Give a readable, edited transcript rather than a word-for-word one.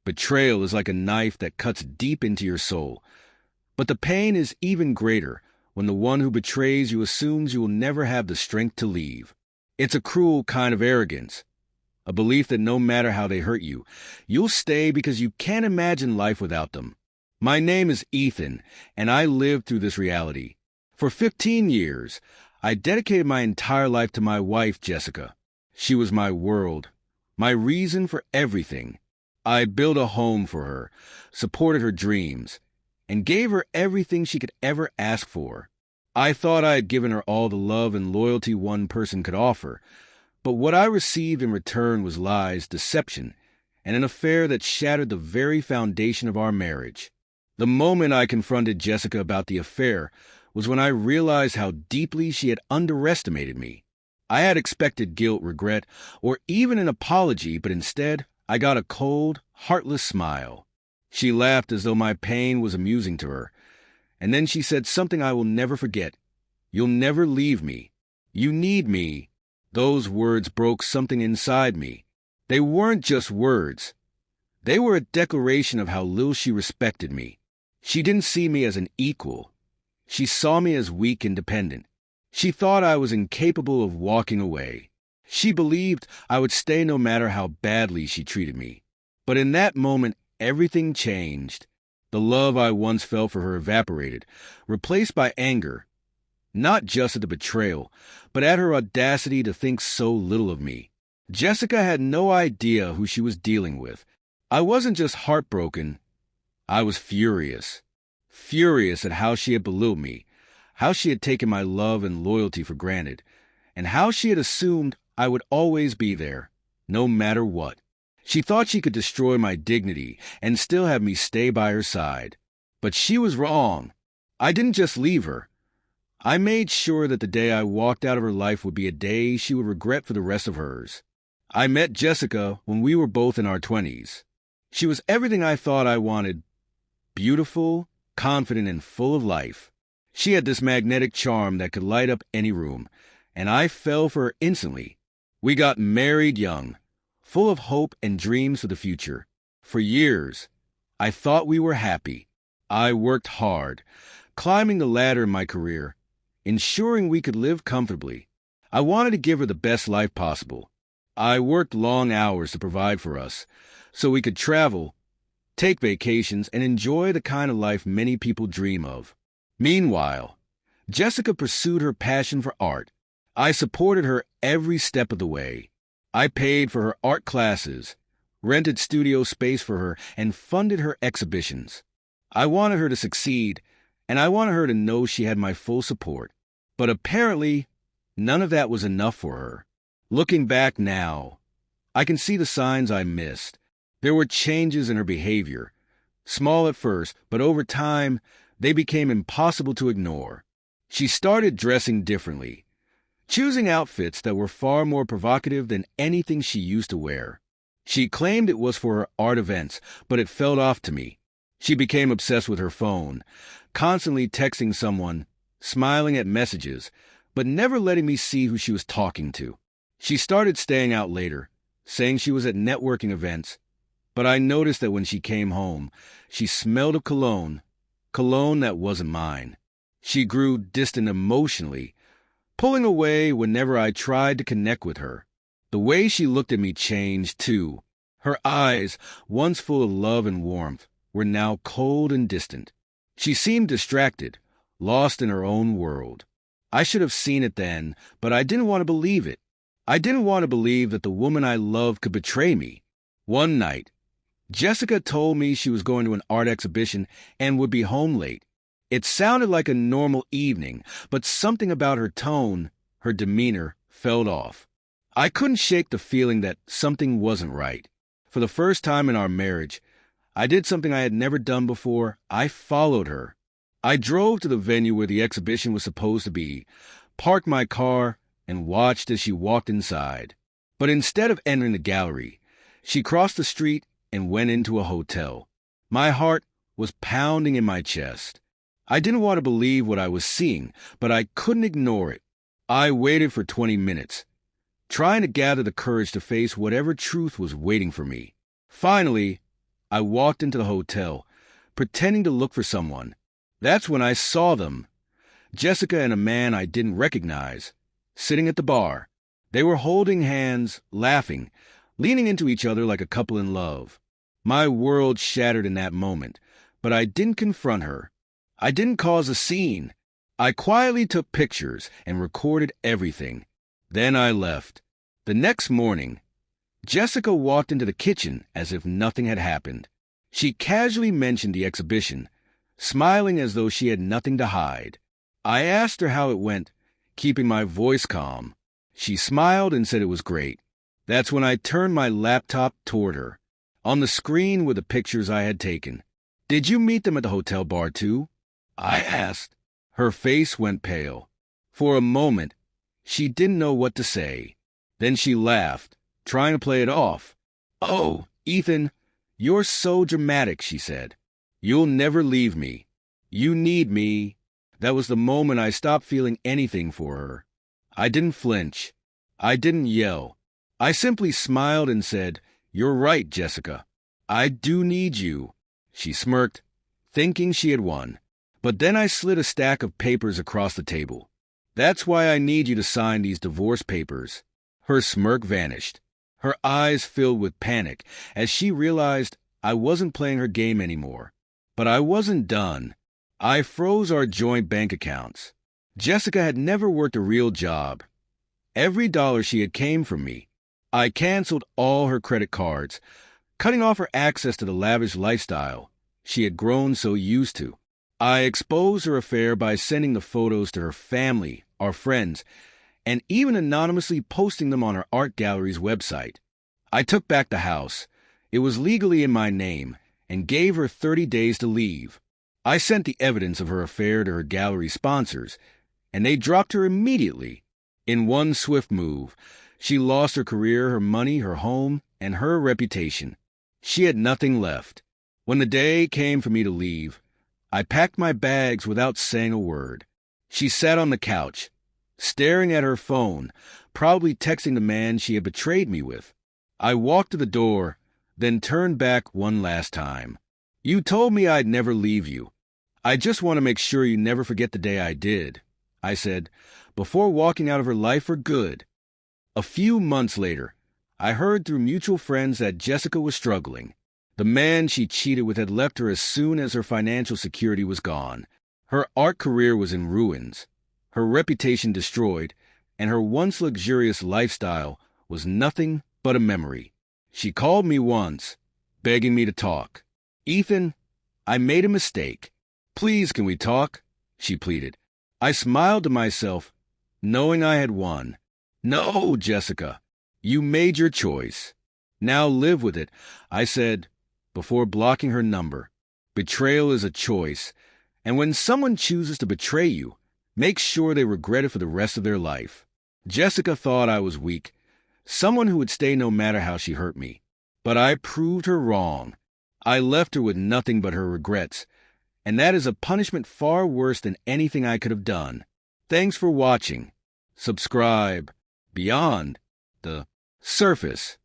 Betrayal is like a knife that cuts deep into your soul. But the pain is even greater when the one who betrays you assumes you will never have the strength to leave. It's a cruel kind of arrogance, a belief that no matter how they hurt you, you'll stay because you can't imagine life without them. My name is Ethan, and I lived through this reality. For 15 years, I dedicated my entire life to my wife, Jessica. She was my world, my reason for everything. I built a home for her, supported her dreams, and gave her everything she could ever ask for. I thought I had given her all the love and loyalty one person could offer, but what I received in return was lies, deception, and an affair that shattered the very foundation of our marriage. The moment I confronted Jessica about the affair was when I realized how deeply she had underestimated me. I had expected guilt, regret, or even an apology, but instead, I got a cold, heartless smile. She laughed as though my pain was amusing to her, and then she said something I will never forget. "You'll never leave me. You need me." Those words broke something inside me. They weren't just words. They were a declaration of how little she respected me. She didn't see me as an equal. She saw me as weak and dependent. She thought I was incapable of walking away. She believed I would stay no matter how badly she treated me. But in that moment, everything changed. The love I once felt for her evaporated, replaced by anger, not just at the betrayal, but at her audacity to think so little of me. Jessica had no idea who she was dealing with. I wasn't just heartbroken. I was furious. Furious at how she had belittled me, how she had taken my love and loyalty for granted, and how she had assumed I would always be there, no matter what. She thought she could destroy my dignity and still have me stay by her side. But she was wrong. I didn't just leave her. I made sure that the day I walked out of her life would be a day she would regret for the rest of hers. I met Jessica when we were both in our 20s. She was everything I thought I wanted: beautiful, confident, and full of life. She had this magnetic charm that could light up any room, and I fell for her instantly. We got married young, full of hope and dreams for the future. For years, I thought we were happy. I worked hard, climbing the ladder in my career, ensuring we could live comfortably. I wanted to give her the best life possible. I worked long hours to provide for us, so we could travel, take vacations, and enjoy the kind of life many people dream of. Meanwhile, Jessica pursued her passion for art. I supported her every step of the way. I paid for her art classes, rented studio space for her, and funded her exhibitions. I wanted her to succeed, and I wanted her to know she had my full support. But apparently, none of that was enough for her. Looking back now, I can see the signs I missed. There were changes in her behavior, small at first, but over time, they became impossible to ignore. She started dressing differently, choosing outfits that were far more provocative than anything she used to wear. She claimed it was for her art events, but it felt off to me. She became obsessed with her phone, constantly texting someone, smiling at messages, but never letting me see who she was talking to. She started staying out later, saying she was at networking events, but I noticed that when she came home, she smelled of cologne that wasn't mine. She grew distant emotionally, pulling away whenever I tried to connect with her. The way she looked at me changed, too. Her eyes, once full of love and warmth, were now cold and distant. She seemed distracted, lost in her own world. I should have seen it then, but I didn't want to believe it. I didn't want to believe that the woman I loved could betray me. One night, Jessica told me she was going to an art exhibition and would be home late. It sounded like a normal evening, but something about her tone, her demeanor, felt off. I couldn't shake the feeling that something wasn't right. For the first time in our marriage, I did something I had never done before. I followed her. I drove to the venue where the exhibition was supposed to be, parked my car, and watched as she walked inside. But instead of entering the gallery, she crossed the street and went into a hotel. My heart was pounding in my chest. I didn't want to believe what I was seeing, but I couldn't ignore it. I waited for 20 minutes, trying to gather the courage to face whatever truth was waiting for me. Finally, I walked into the hotel, pretending to look for someone. That's when I saw them. Jessica and a man I didn't recognize, sitting at the bar. They were holding hands, laughing, leaning into each other like a couple in love. My world shattered in that moment, but I didn't confront her. I didn't cause a scene. I quietly took pictures and recorded everything. Then I left. The next morning, Jessica walked into the kitchen as if nothing had happened. She casually mentioned the exhibition, smiling as though she had nothing to hide. I asked her how it went, keeping my voice calm. She smiled and said it was great. That's when I turned my laptop toward her. On the screen were the pictures I had taken. "Did you meet them at the hotel bar too?" I asked. Her face went pale. For a moment, she didn't know what to say. Then she laughed, trying to play it off. "Oh, Ethan, you're so dramatic," she said. "You'll never leave me. You need me." That was the moment I stopped feeling anything for her. I didn't flinch. I didn't yell. I simply smiled and said, "You're right, Jessica. I do need you." She smirked, thinking she had won. But then I slid a stack of papers across the table. "That's why I need you to sign these divorce papers." Her smirk vanished. Her eyes filled with panic as she realized I wasn't playing her game anymore. But I wasn't done. I froze our joint bank accounts. Jessica had never worked a real job. Every dollar she had came from me. I canceled all her credit cards, cutting off her access to the lavish lifestyle she had grown so used to. I exposed her affair by sending the photos to her family, our friends, and even anonymously posting them on her art gallery's website. I took back the house. It was legally in my name, and gave her 30 days to leave. I sent the evidence of her affair to her gallery sponsors, and they dropped her immediately. In one swift move, she lost her career, her money, her home, and her reputation. She had nothing left. When the day came for me to leave, I packed my bags without saying a word. She sat on the couch, staring at her phone, probably texting the man she had betrayed me with. I walked to the door, then turned back one last time. "You told me I'd never leave you. I just want to make sure you never forget the day I did," I said, before walking out of her life for good. A few months later, I heard through mutual friends that Jessica was struggling. The man she cheated with had left her as soon as her financial security was gone. Her art career was in ruins, her reputation destroyed, and her once luxurious lifestyle was nothing but a memory. She called me once, begging me to talk. "Ethan, I made a mistake. Please, can we talk?" she pleaded. I smiled to myself, knowing I had won. "No, Jessica, you made your choice. Now live with it," I said, before blocking her number. Betrayal is a choice, and when someone chooses to betray you, make sure they regret it for the rest of their life. Jessica thought I was weak, someone who would stay no matter how she hurt me. But I proved her wrong. I left her with nothing but her regrets, and that is a punishment far worse than anything I could have done. Thanks for watching. Subscribe. Beyond the surface.